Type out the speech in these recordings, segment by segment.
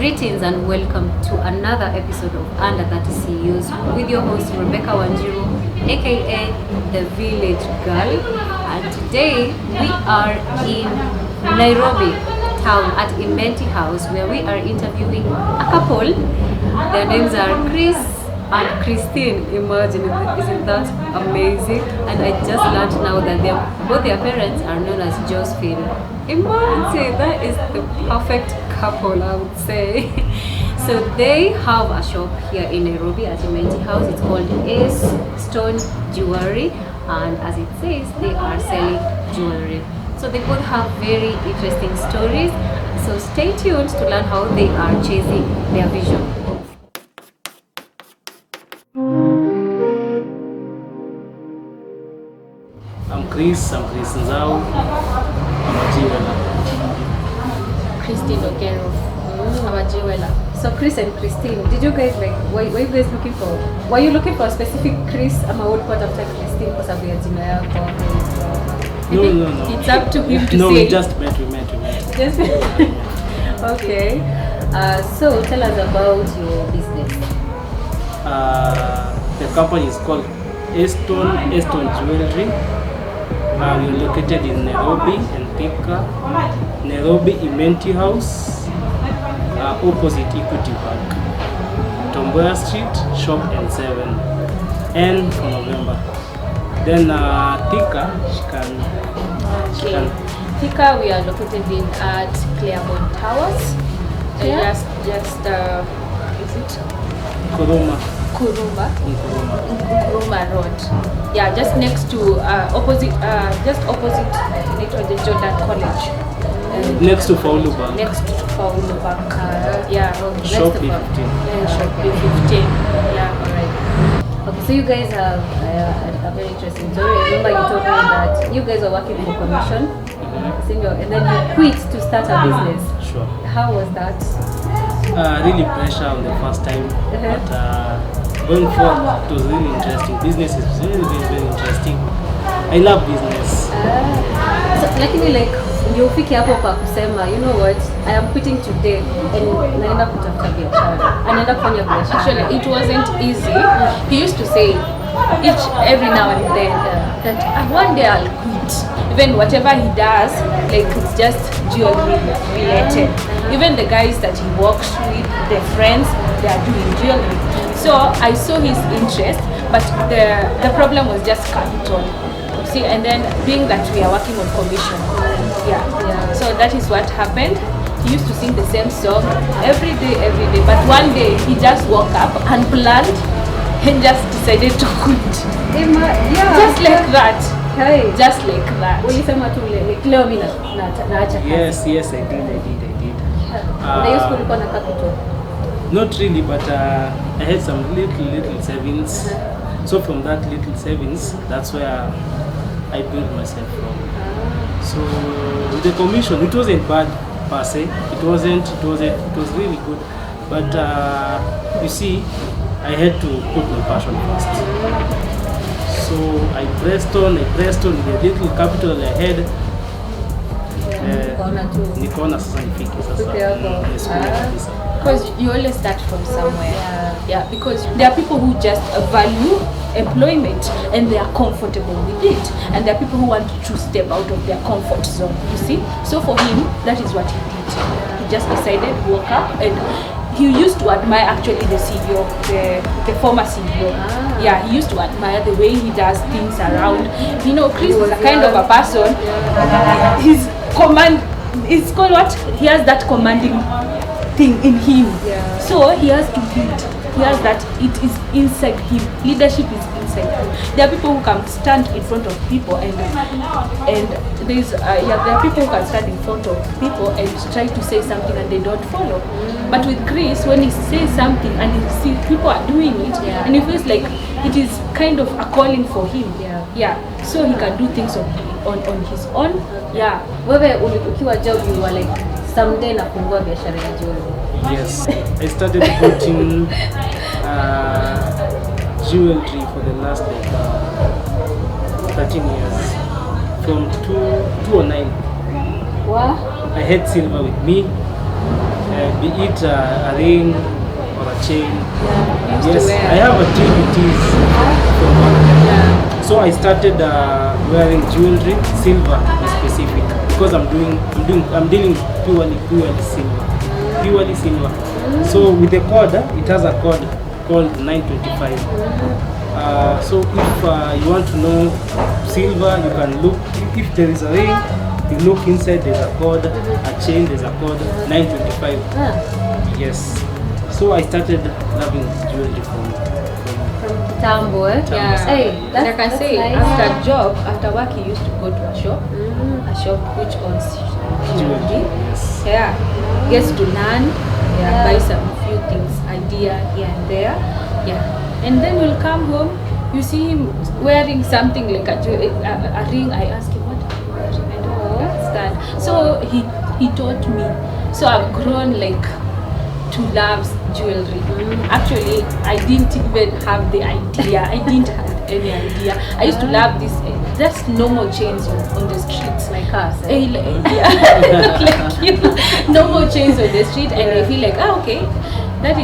Greetings and welcome to another episode of Under 30 CEOs with your host Rebecca Wanjiru, aka the Village Girl. And today we are in Nairobi town at Imenti House, where we are interviewing a couple. Their names are Chris and Christine. Imagine, isn't that amazing? And I just learned now that both their parents are known as Josephine. Imagine, that is the perfect couple, I would say. So they have a shop here in Nairobi at Imenti House. It's called Ace Stone Jewelry, and as it says, they are selling jewelry. So they both have very interesting stories. So stay tuned to learn how they are chasing their vision. I'm Chris Nzao. I'm a jeweler. Christine Ogero. I'm a jeweler. So Chris and Christine, did you guys were you guys looking for? Were you looking for a specific Chris? I'm a old part after Christine because of your jina. No. It's up to him to no, say. we met. Just okay. So tell us about your business. The company is called Ace Stone Jewelry. We're located in Nairobi and Thika. Nairobi Imenti House, opposite Equity Bank, Tomboya Street, shop N7, N for November. Then Thika, she can. Thika, we are located in at Claremont Towers. Just is it Kuruma Road. Yeah, just next to opposite the Jordan College. Next to Faulu Bank. Yeah, shop B15. Shop B15. Yeah, alright. Okay, so you guys have a very interesting story. I remember you told me that you guys were working for commission, and then you quit to start a business. Sure. How was that? Really pressure on the first time, but going forward, it was really interesting. Business is very interesting. I love business. So, like ndio ufike hapo pa kusema, you know what, I am quitting today and naenda kutafuta biashara. Anaenda kufanya biashara. Actually, it wasn't easy. He used to say every now and then that one day I'll quit. Even whatever he does, like it's just jewelry related. Even the guys that he works with, their friends, they are doing jewelry. So I saw his interest, but the problem was just capital. See, and then being that we are working on commission, yeah. So that is what happened. He used to sing the same song every day, but one day he just woke up unplanned and just decided to quit. Just like that. Hey. Just like that. Yes, I did. Not really, but I had some little savings. So from that little savings, that's where I built myself from. So with the commission, it wasn't bad per se. It was really good. But you see, I had to put my passion first. So I pressed on with the little capital I had. Nikaona sasa nifike sasa. Because you always start from somewhere. Yeah, because there are people who just value employment and they are comfortable with it, and there are people who want to step out of their comfort zone, you see. So for him, that is what he did. He just decided, woke up, and he used to admire actually the CEO, the former CEO. Yeah, he used to admire the way he does things around. You know, Chris is a kind of a person. It's called what? He has that commanding thing in him. So he has to lead. He has that. It is inside him. Leadership is inside him. There are people who can stand in front of people and there are people who can stand in front of people and try to say something and they don't follow. But with Chris, when he says something and he sees people are doing it, and he feels like it is kind of a calling for him. So he can do things on his own. Wewe ukiwa job you were like someday nafungua biashara ya jewelry. Yes, I started putting jewelry for the last 13 years, from 2009. Wow. I had silver with me, be it a ring or a chain. Used to Yes, wear. I have a DVDs from Yeah. So I started wearing jewelry, silver to be specific, because I'm dealing purely silver. So with the cord, it has a cord called 925. So if you want to know silver, you can look. If there is a ring, you look inside. There's a cord, a chain. There's a cord 925. Yes. So I started loving jewelry from Tambo, eh? Yeah. Hey, And I can that's say nice. after work he used to go to a shop which owns jewelry. Yes. Yeah, gets to learn, Yeah. buy some few things, idea here and there. Yeah, and then we'll come home. You see him wearing something like a ring. I ask him, what are you wearing? I don't understand. So he taught me. So I've grown like to love jewelry. Actually, I didn't even have the idea. I didn't have any idea. I used to love this. Just normal chains on the streets. Like us, eh? Like you, normal chains on the street, and I feel like, okay, that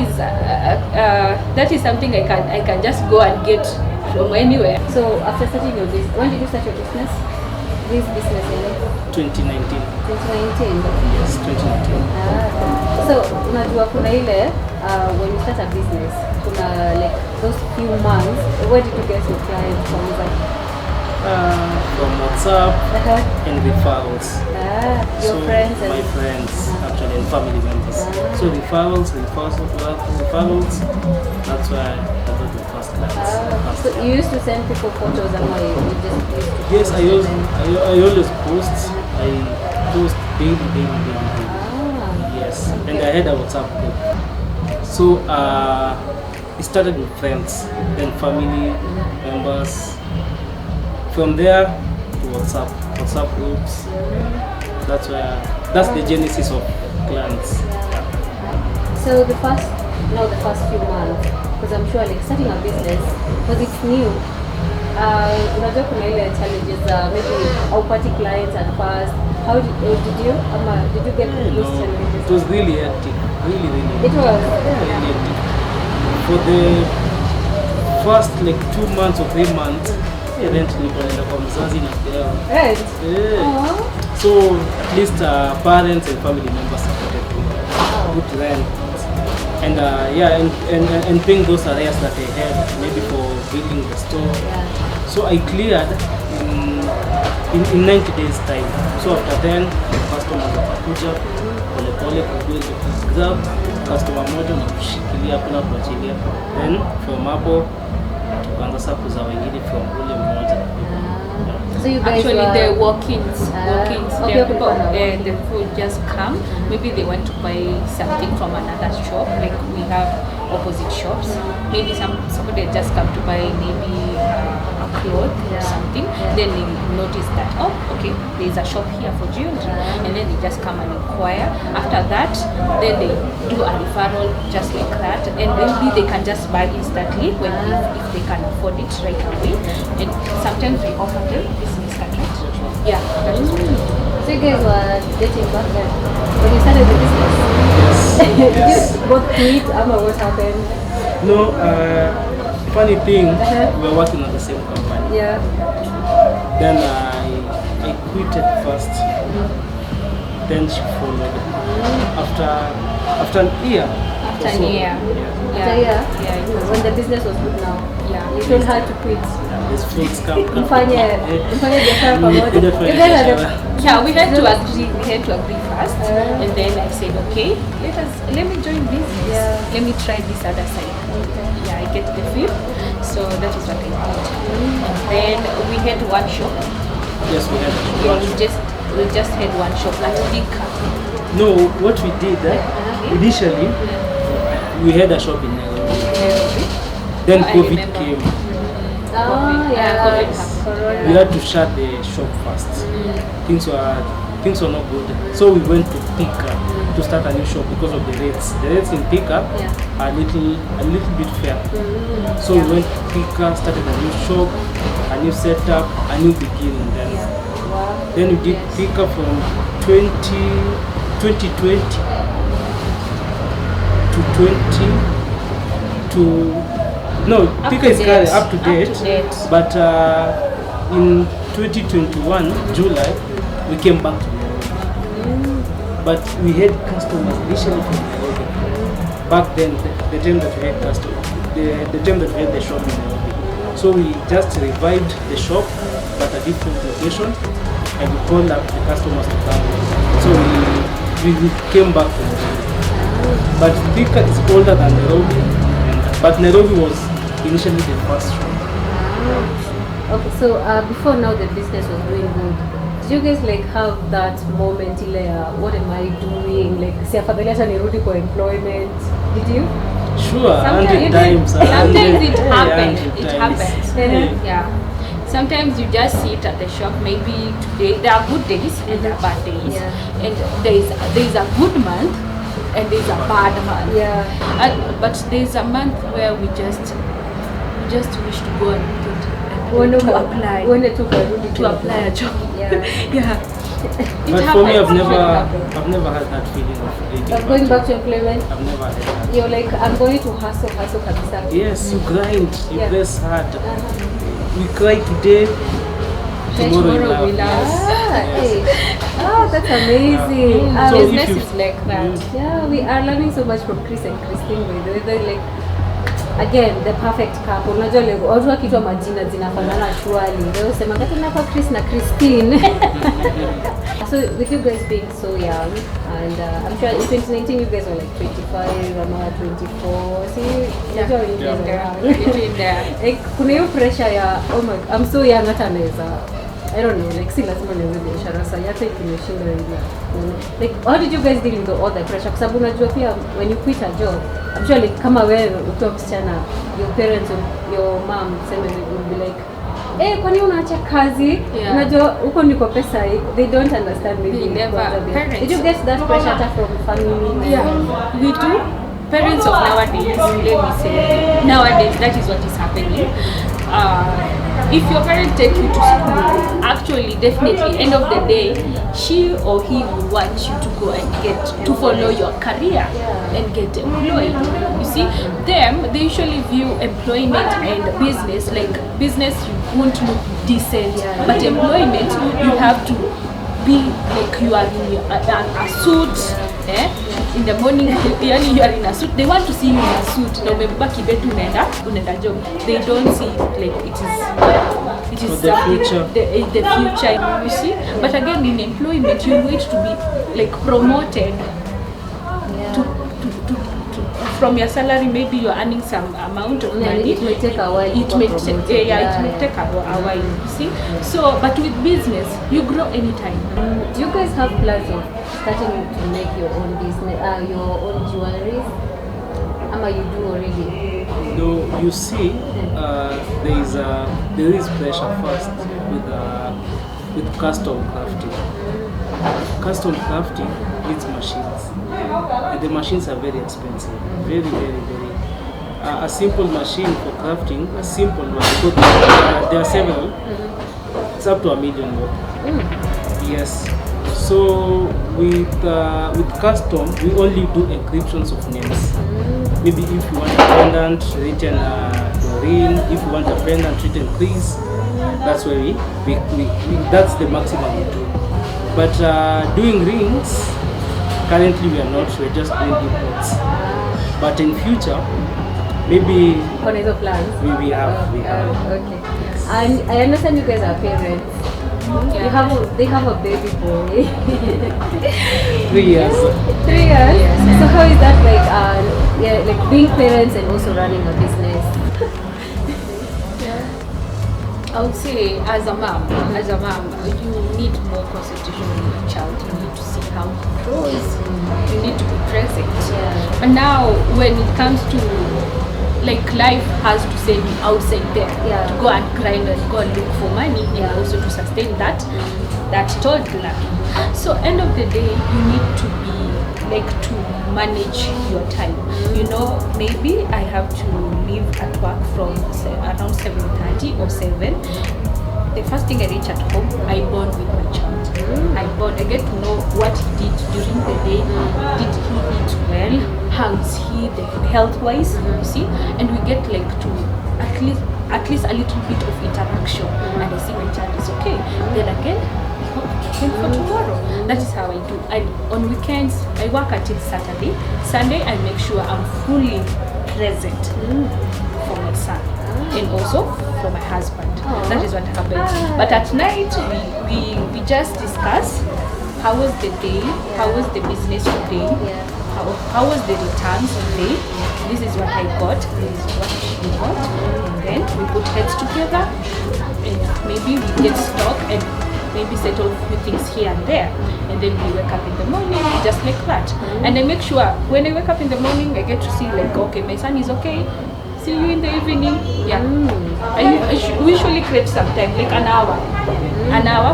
is something I can just go and get from anywhere. So after starting your business, when did you start your business? This business, 2019. 2019. Yes, 2019. So unajua kuna ile when you start a business, kuna like those few months, where did you get your clients from? From WhatsApp and referrals. Your friends and my friends actually and family members. So referrals. That's why I got the first clients. so you used to send people photos and you just used to Yes, I post them? always post. I post daily. Yes, and I had a WhatsApp group. So it started with friends, then family members. From there to WhatsApp groups. That's the genesis of clients. So the first few months, because I'm sure like starting a business, because it's new, unajua kuna ile challenges, maybe haupati clients at first. How did you get those challenges? It was really hectic, really. It was. Really hectic. For the first like 2 months or 3 months, rent nilipoenda kwa mzazi na kuelewa. Right. Yeah. So at least parents and family members supported me. Good rent. And and paying those arrears that I had, maybe for building the store. Yeah. So I cleared in 90 days time. So after then, customers wakakuja pole kubuild the grab, customer moja na kushikilia kuna kuachilia. Then from hapo tukaanza sasa kuza wengine from ule mmoja. So you guys Actually, were, the walk-ins, okay, the people, okay. the food just come. Maybe they want to buy something from another shop. Like we have opposite shops. Maybe somebody just come to buy maybe a cloth or something. Then they notice that, oh, okay, there is a shop here for jewelry, and then they just come and inquire. After that, then they do a referral just like that, and maybe they can just buy instantly if they can afford it right away. And sometimes we offer them business package. Yeah, that is what we do. So you guys were dating back then when you started the business? Yes. Did you both quit? What happened? No, funny thing, we were working at the same company. Yeah. Then I quitted first. Then she followed. After an year. After or an so. year. Yeah. So yeah. Yeah, it was When the business was good now. Yeah. You told her to quit. These fruits come. Mfanye biashara pamoja. Kuja You kufanya guys are biashara. Yeah, we had to agree first, and then I said, okay, let me join this. Yeah. Let me try this other side. Yeah, I get the feel. So that is what I did. And then we had one shop. Yes, we had. Yeah, we just had one shop at Vika. No, what we did initially, we had a shop in Nairobi. Then I COVID remember. came. Oh yeah. COVID. Corona. We had to shut the shop first. Things were not good. So we went to Thika to start a new shop because of the rates. The rates in Thika are a little bit fair. So we went to Thika, started a new shop, a new setup, a new beginning. Wow. Then we did Thika from 2020 20 to no, Thika is current up to date. But in 2021 July we came back to Nairobi. But we had customers initially from Nairobi. Back then, the time that we had customers, the time that we had the shop in Nairobi. So we just revived the shop but a different location, and we called up the customers to come. So we came back to Nairobi. But Thika is older than Nairobi, but Nairobi was initially the first shop. Okay, so before now the business was doing good. Did you guys like have that moment what am I doing? Like si afadhali hata nirudi kwa employment. Did you? Sure, 100 times. Sometimes it happens. It happens. Yeah. Yeah. Sometimes you just sit at the shop. Maybe today there are good days and there are bad days, and there is a good month and there is a bad month. Yeah. But there is a month where we just wish to go and apply a job. Yeah. But for me, I've never had that feeling of going back to employment. I've never had that. You're like, I'm going to hustle kabisa. Yes, you grind, you press hard. We cry today, tomorrow we laugh. Yes. Oh, that's amazing. So Business is like that. Yeah, we are learning so much from Chris and Christine. By the way, they're like, again, the perfect couple. Unajua leo watu wakitwa majina zinafanana shwali. Leo sema kati napa Chris na Christine. So with you guys being so young, and I'm sure in 2019 you guys were like 25, I'm now 24. See, unajua when you guys are young. Between there. Like kuna hiyo pressure ya oh my, I'm so young hata naweza, I don't know, like si lazima nianze biashara sasa hata ikinishinda hivi. Like how did you guys deal with all the pressure? Kwa sababu unajua pia when you quit a job, I'm sure like kama wewe ukiwa msichana, your parents or your mom will be like, kwani unaacha kazi? Unajua huko ndiko pesa they don't understand maybe. Did you get that pressure from family? Yeah, we do. Parents of nowadays, let me say, nowadays that is what is happening. If your parents take you to school, actually, definitely, end of the day, she or he will want you to go and to follow your career and get employed. You see, they usually view employment and business, like business you won't look decent, but employment you have to be like you are in a suit. In the morning, you are in a suit. They want to see you in a suit. Na umebeba kibetu unaenda job. They don't see like it is the future. The future, you see. But again, in employment, you need to be like promoted to from your salary. Maybe you're earning some amount of money. It may take a while. It may take a while. You see. So, but with business, you grow anytime. Do you guys have plans of starting to make your own business, your own jewelry? Ama you do already? No, you see, there is pressure first with custom crafting. Custom crafting needs machines, and the machines are very expensive, very, very, very. A simple machine for crafting, a simple one, because there are several. It's up to $1 million. Yes. So with custom, we only do encryptions of names. Maybe if you want a pendant written Doreen, if you want a pendant written Chris, that's where we that's the maximum we do. But doing rings, currently we are not. We're just doing imports. But in future, maybe plans. We have. Okay. And I understand you guys are parents. They have a baby boy. 3 years. 3 years. Yes. So how is that like being parents and also running a business? I would say as a mom, you need more concentration on your child. You need to see how he grows. You need to be present. Yeah. But now when it comes to like life has to send you outside there to go and grind and go and look for money and also to sustain that toddler. So end of the day, you need to be like to manage your time. You know, maybe I have to leave at work from around 7:30 or 7. the first thing I reach at home, I bond with my child. I bond. I get to know what he did during the day. Did he eat well? How is he health-wise? You see, and we get like to at least a little bit of interaction. And I see my child is okay. Then again, for tomorrow. That is how I do. And on weekends, I work until Saturday. Sunday, I make sure I'm fully present for my son and also for my husband. That is what happens. But at night, we just discuss how was the day, how was the business today, how was the returns today. This is what I got, this is what she got, and then we put heads together and maybe we get stock and maybe settle a few things here and there, and then we wake up in the morning just like that. And I make sure when I wake up in the morning I get to see like, okay, my son is okay, see you in the evening. I usually create some time, like an hour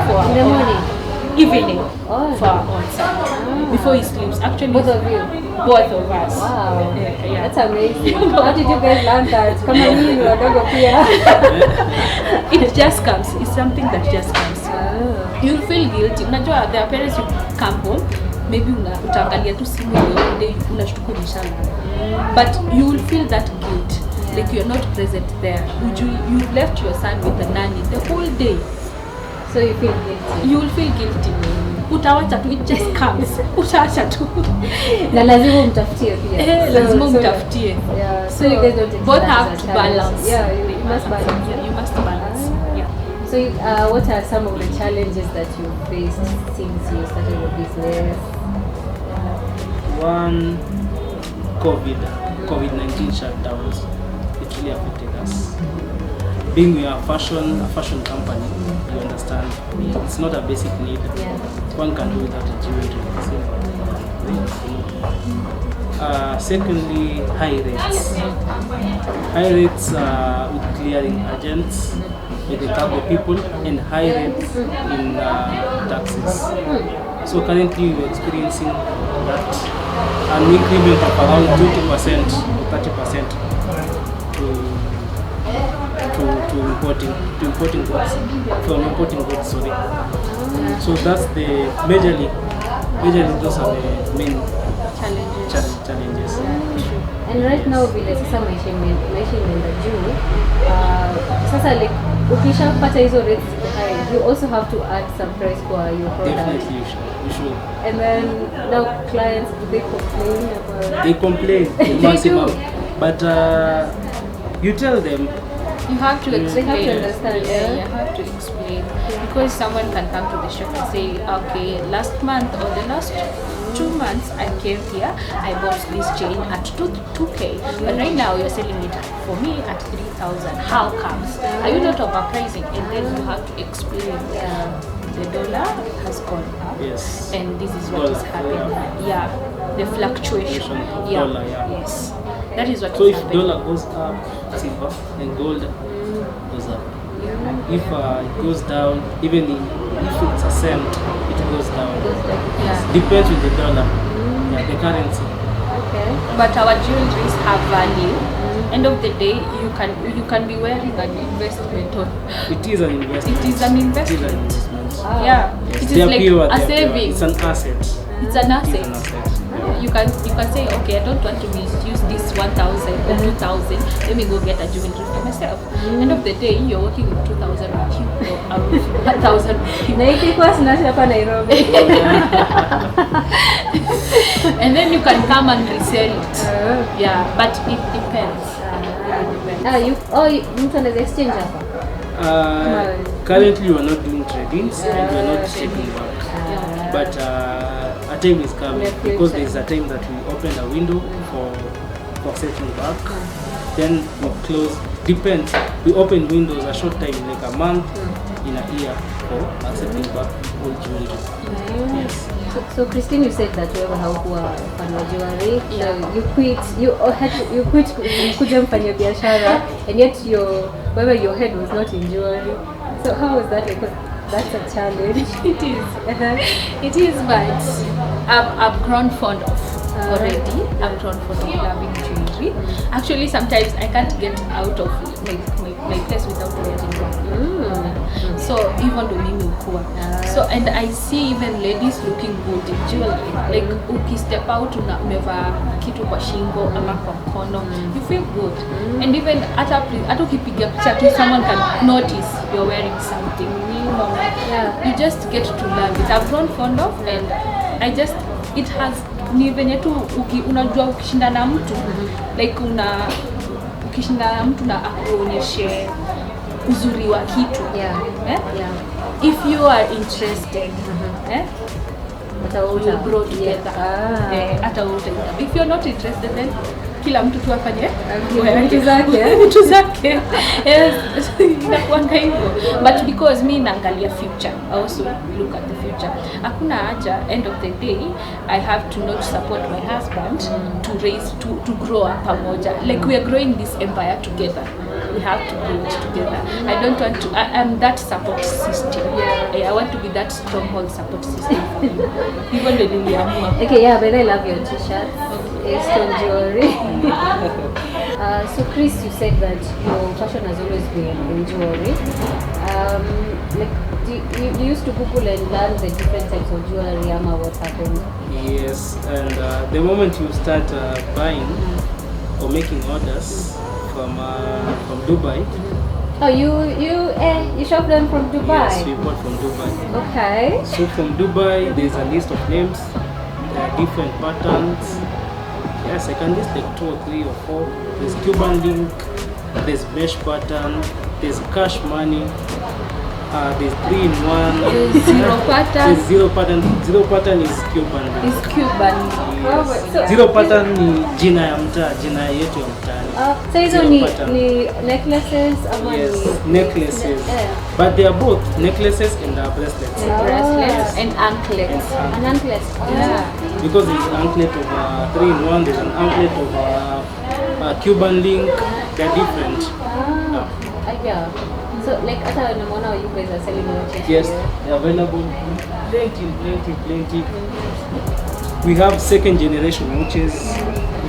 for in the morning, evening for our own son before he sleeps. Actually, both of you, both of us. Wow, that's amazing. How did you guys learn that? Come on, you wadogo pia. It just comes. It's something that just comes. You feel guilty. Unajua, there are parents who come home, maybe utaangalia tu simu yote, unashtuka umeshalala. But you will feel that guilt, like you're not present there. You left your son with the nanny the whole day. So you feel guilty. You will feel guilty. Utawacha tu, it just comes. Utaacha tu. Na lazima umtafutie pia. Lazima umtafutie. So you guys don't both have to balance. Yeah, you must balance. You must balance. Yeah. So what are some of the challenges that you faced since you started your business? One, COVID-19 shutdowns. It really affected us. Being we are a fashion company, you understand, it's not a basic need. One can do without a jewelry. Secondly, high rates. High rates with clearing agents, with the cargo people, and high rates in taxes. So currently we're experiencing that, an increment of around 20% or 30% to importing goods, sorry. So that's the majorly those are the main challenges. And right now vile sasa maisha imeenda juu, sasa like ukishapata hizo rates ziko high, you also have to add some price for your product. Definitely you should. And then now clients, do they complain about? They complain maximum, but you tell them. You have to explain. They have to understand. You have to explain, because someone can come to the shop and say, okay, last month or the last 2 months I came here, I bought this chain at 2K, but right now you're selling it for me at 3,000. How comes? Are you not overpricing? And then you have to explain. The dollar has gone up, yes, and this is what is happening. Yeah, the fluctuation. Dollar, yes, that is what. So is if happening. dollar goes up, silver and gold goes up. If it goes down, even if it's a cent, it goes down. Depends with the dollar, the currency. Okay. But our jewelries have value. End of the day, you can be wearing an investment on. It is an investment. It is an investment. Wow. Yeah, it is They are like pure, a they are pure. savings. It's an asset. It's an asset. It's an asset. Yeah. You can say, okay, I don't want to use this 1,000 or 2,000. Let me go get a jewelry for myself. End of the day, you're working with 2,000 with you or 1,000 with you. Na ikikuwa snatch hapa Nairobi. And then you can come and resell it. Yeah, but it depends. Mtu anaweza exchange hapa? Currently, we are not doing tradings and we are not taking back. But a time is coming, because there is a time that we open a window for settling back. Then we close. Depends. We open windows a short time, like a month, in a year, for accepting back old jewelry. Yes. So Christine, you said that wewe haukuwa mfanya jewelry. So you quit kuja mfanya biashara, and yet your head was not in jewelry. So how was that? Because that's a challenge. It is. It is, but I've grown fond of already. I've grown fond of loving jewelry. Actually, sometimes I can't get out of my my place without wearing one. So even ndo mimi ukua. So and I see even ladies looking good in jewelry. Like step out umevaa kitu kwa shingo ama kwa mkono, you feel good. And even hata ukipiga picha tu someone can notice you're wearing something new. You just get to love it. I've grown fond of, and it has ni venye tu unajua ukishinda na mtu like ukishinda na mtu na akuonyeshe uzuri wa kitu. If you are interested, we'll grow together. If you're not interested, then kila mtu tu afanye vitu zake. Yes, inakuanga hivyo. But because me naangalia future, I also look at the future. Hakuna haja, end of the day, I have to not support my husband to grow up pamoja. Like we are growing this empire together. We have to grow it together. I don't want to. I'm that support system. I want to be that stronghold support system. Even when niliamua. Okay, yeah, but I love your t-shirts. Stone jewelry. So Chris, you said that your passion has always been in jewelry. Like, you used to Google and learn the different types of jewelry. What happened? Yes, and the moment you start buying or making orders from Dubai. Oh, you shop them from Dubai? Yes, we bought from Dubai. Okay. So from Dubai, there's a list of names. There are different patterns. Yes, I can list like 2 or 3 or 4. There's Cuban link, there's mesh pattern, there's cash money, there's 3-in-1. Zero pattern. There's zero pattern. Zero pattern is Cuban link. It's Cuban. Yes. Zero pattern ni jina ya mtaa, jina yetu ya mtaani. So hizo ni necklaces ama yes, necklaces. But they are both necklaces and bracelets. Bracelets and anklets. An anklet. Yeah. Because it's anklet of 3-in-1, there's an anklet of Cuban link. They're different. Yeah. So like hata naona you guys are selling watches. Yes, they're available. Plenty. We have second generation watches,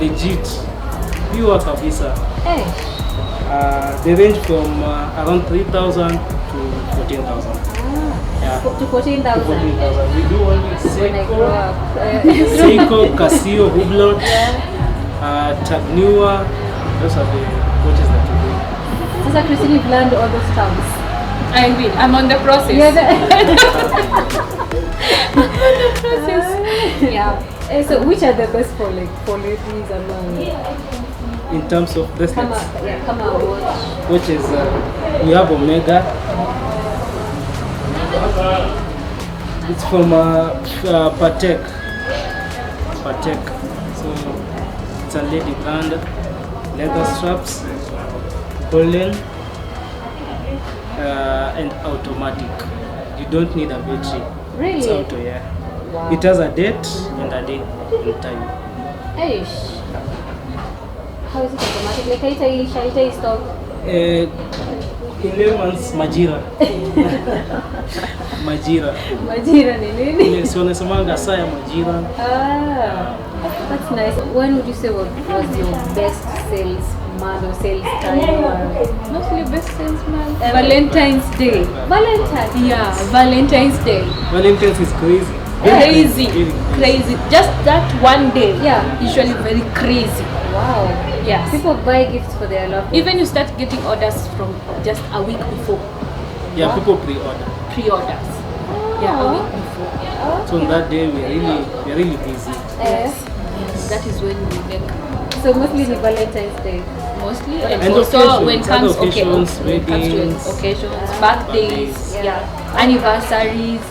legit, pure kabisa. Hey. They range from around 3,000 to 14,000. Yeah. To 14,000. We do only When I grow up. Seiko, Casio, Hublot, Tag Heuer. Those are the watches that we do. Sasa Christine, you've learned all those terms. I mean, I'm on the process. Yeah. So which are the best for ladies among? In terms of bracelets, Come on, watch. which is we have Omega. It's from Patek. So it's a lady brand, leather straps, golden, and automatic. You don't need a battery. Really? It's auto, yeah. Wow. It has a date and a day and time. Eish. How is it automatic? Like haita stop. 11 Majira. Majira ni nini? Ile si wanasemanga saa ya Majira. That's nice. When would you say was your best salesman or sales time? Mostly best salesman. Valentine's Day. Valentine's Day. Valentine's is crazy. Crazy. Just that one day. Yeah. Usually very crazy. Wow. Yes. People buy gifts for their loved ones. Even you start getting orders from just a week before. Yeah, people pre-order. Pre-orders. Yeah, a week before. So on that day we're really busy. Yes. That is when we make So mostly the Valentine's Day. mostly, And also occasions, when comes other occasions, when it comes to weddings, occasions, birthdays, yeah. Anniversaries.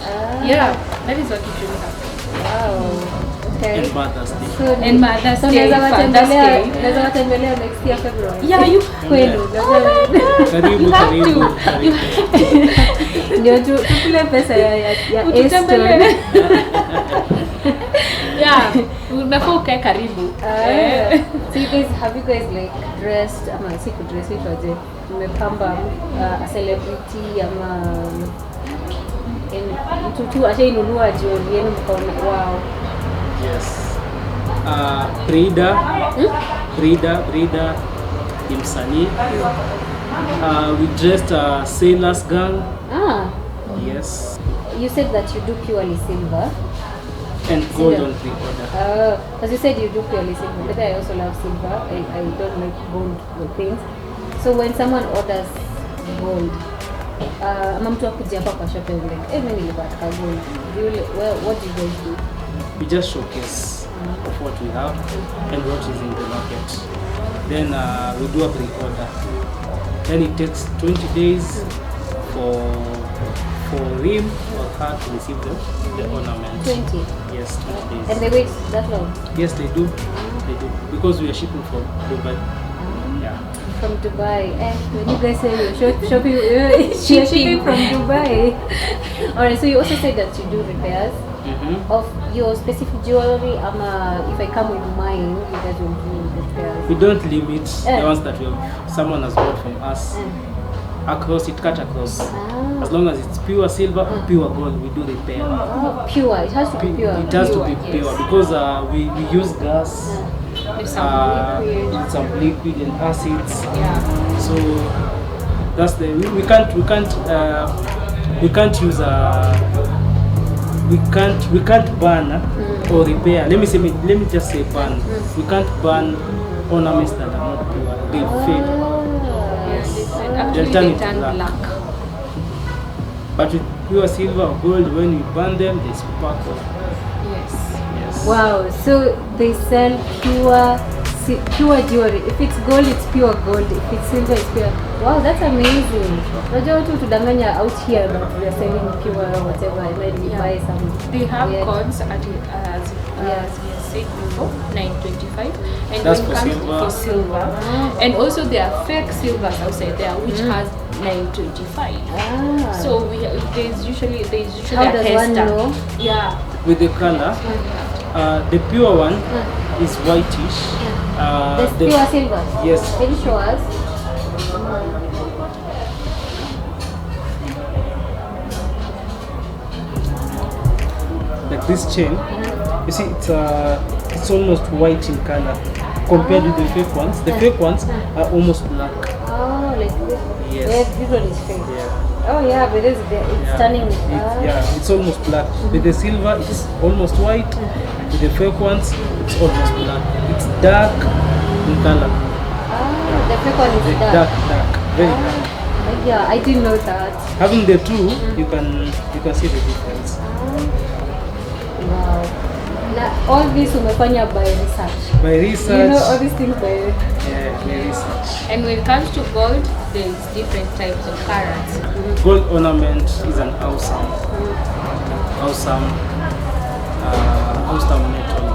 Yeah, that is what usually happens. Wow. Okay. And Mother's Day. So And Mother's so Day, Father's Day. Naweza watembelea next year February. Yeah, you Kwenu. Karibu. Ndio tukule pesa ya Ututembelee. Yeah, unafaa ukae karibu. So you guys, have you guys like dressed ama si kudress itwaje? Mmepamba a celebrity ama mtu tu ashainunua jewelry yenu mkaona wow. Yes. Brida ni msanii. We dressed a sailor's gang. Ah, Yes. you said that you do purely silver. And gold Silver. on pre-order. As you said, you do purely silver. But I also love silver. I don't like gold things. So when someone orders gold, ama mtu akuja hapa kwa shop and like, hey, mimi nilipata gold. What do you guys do? We just showcase of what we have and what is in the market. Then we do a pre-order. Then it takes 20 days for him or her to receive the ornament. 20? Yes, 20 days. And they wait that long? Yes, they do. They do. Because we are shipping from Dubai. Yeah. From Dubai. When you guys say you're shipping from Dubai. Alright, so you also said that you do repairs of your specific jewelry. If I come with mine, you guys will do repairs. We don't limit the ones that someone has bought from us. Across, it cut across. As long as it's pure silver or pure gold, we do repair. Pure, it has to be pure. It has to be pure because we use gas, With some liquid and acids. Yeah. So that's we can't use we can't burn or repair. Let me just say burn. We can't burn ornaments that are not pure. They fade. Actually, They'll they turn black. But with pure silver or gold, when you burn them, they sparkle. Yes. Wow, so they sell pure jewelry. If it's gold, it's pure gold. If it's silver, it's pure. Wow, that's amazing. Unajua watu tudanganya out here that we are selling pure or whatever, and then we buy some. They have weird. codes as we have said before, 925. And That's when it for comes silver. for silver, and also there are fake silvers outside there which has 925. So there's usually How a does one tester. know? Yeah. With the color, the pure one is whitish. There's pure silver? Yes. Can you show us? Like this chain, you see, it's almost white in color compared to the fake ones. The fake ones are almost black. Oh, like this? Yes. Yeah, this one is fake. Yeah. Oh yeah, but it's turning. It's almost black. With the silver, it's almost white. With the fake ones, it's almost black. It's dark in color. The fake one is dark. Dark, very dark. Yeah, I didn't know that. Having the two, you can see the difference. Wow. Now, all this umefanya by research. By research. You know all these things by research. And when it comes to gold, there's different types of carats. Gold ornament is an awesome metal.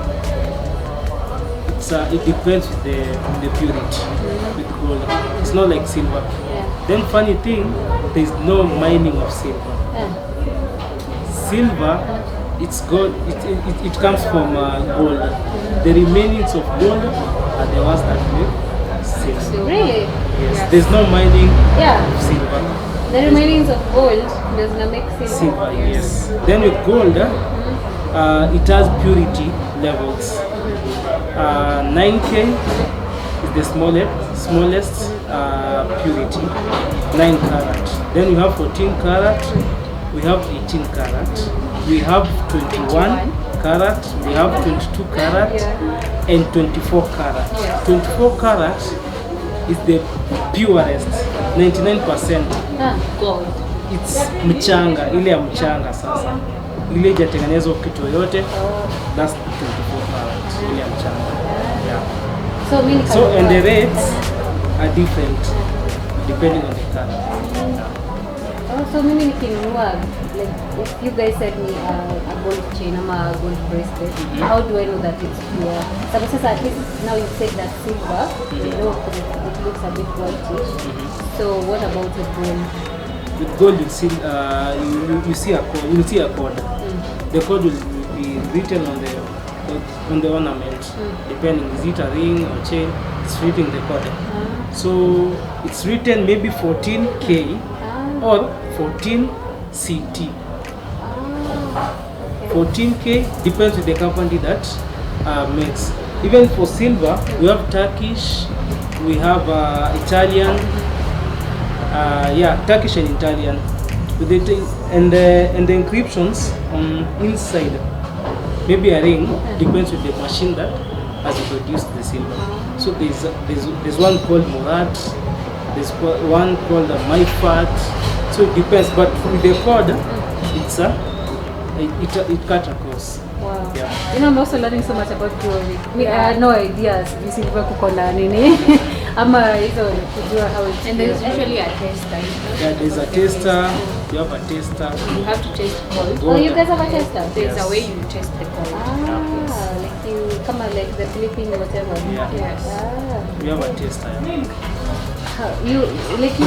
It depends with the purity with gold. It's not like silver. Then funny thing, there's no mining of silver. Silver, it's gold. It comes from gold. The remainings of gold are the ones that make silver. Really? Yes. There's no mining of silver. The remainings of gold does not make silver. Silver, yes. Then with gold, it has purity levels. 9K is the smallest purity, 9 carat. Then we have 14 carat, we have 18 carat, we have 21 carat, we have 22 carat, and 24 carat. 24 carat is the purest, 99%. Gold. It's mchanga, ile ya mchanga sasa. Ile ijatengenezwa kitu yoyote, that's 24 carat, ile ya mchanga. Yeah. So and the rates are different depending on the color. So mimi nikinunua, like if you guys send me a gold chain or a gold bracelet, how do I know that it's pure? So at least now you said that silver, you know, it looks a bit whitish. So what about the gold? With gold, you see a code. You see a code. The code will be written on the ornament, depending is it a ring or chain. It's written the code. So it's written maybe 14K or 14 CT. 14K depends with the company that makes. Even for silver, we have Turkish, we have Italian, Yeah, Turkish and Italian. With and the encryptions on inside, maybe a ring, depends with the machine that has produced the silver. So there's one called Murat, there's one called Maifat. So it depends, but with the code, it's it cut across. Wow. Yeah. You know, I'm also learning so much about jewelry. I had no ideas. This is very cool. Ama hizo kujua how it. And there's usually a tester. Yeah, there's a tester. You have a tester. You have to test gold. Oh, you guys have a tester? There's Yes. a way you test the gold. Like you come on, like the flipping whatever. Yeah. Yes. We have a tester. Yeah. You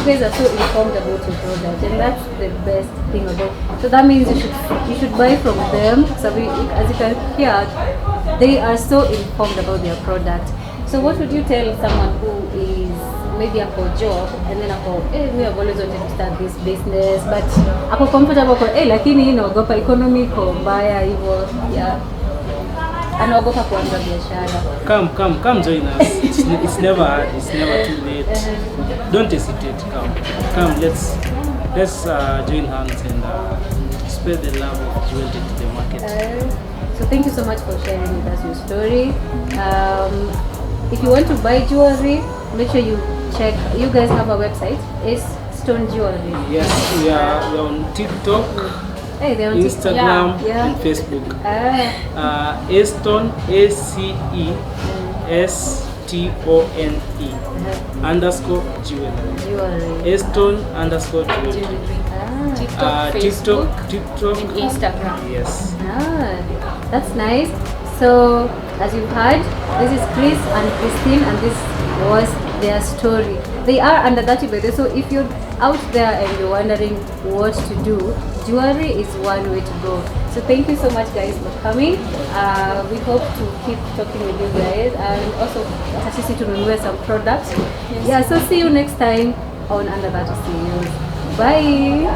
guys are so informed about your product, and that's the best thing about. So that means you should buy from them. So as you can hear, they are so informed about their product. So what would you tell someone who is maybe a job and then we have always wanted to start this business, but ako comfortable lakini inaogopa economy iko mbaya hivyo, yeah, anaogopa kuanza biashara. Come join us. It's never hard. It's never too late. Don't hesitate. Come. Let's join hands and spread the love of jewelry to the market. So thank you so much for sharing with us your story. If you want to buy jewelry, make sure you check. You guys have a website. It's Stone Jewelry. Yes, we're on TikTok, Hey, they're on Instagram, Yeah. and Facebook. Estone, ACESTONE _jewelry. Jewelry. Estone _jewelry. TikTok, and Instagram. Yes. That's nice. So, as you've heard, this is Chris and Christine, and this was their story. They are under 30 by the way, so if you're out there and you're wondering what to do, jewelry is one way to go. So thank you so much guys for coming. We hope to keep talking with you guys, and also assist you to remove some products. Yes. Yeah, so see you next time on Under 30 CEOs. Bye.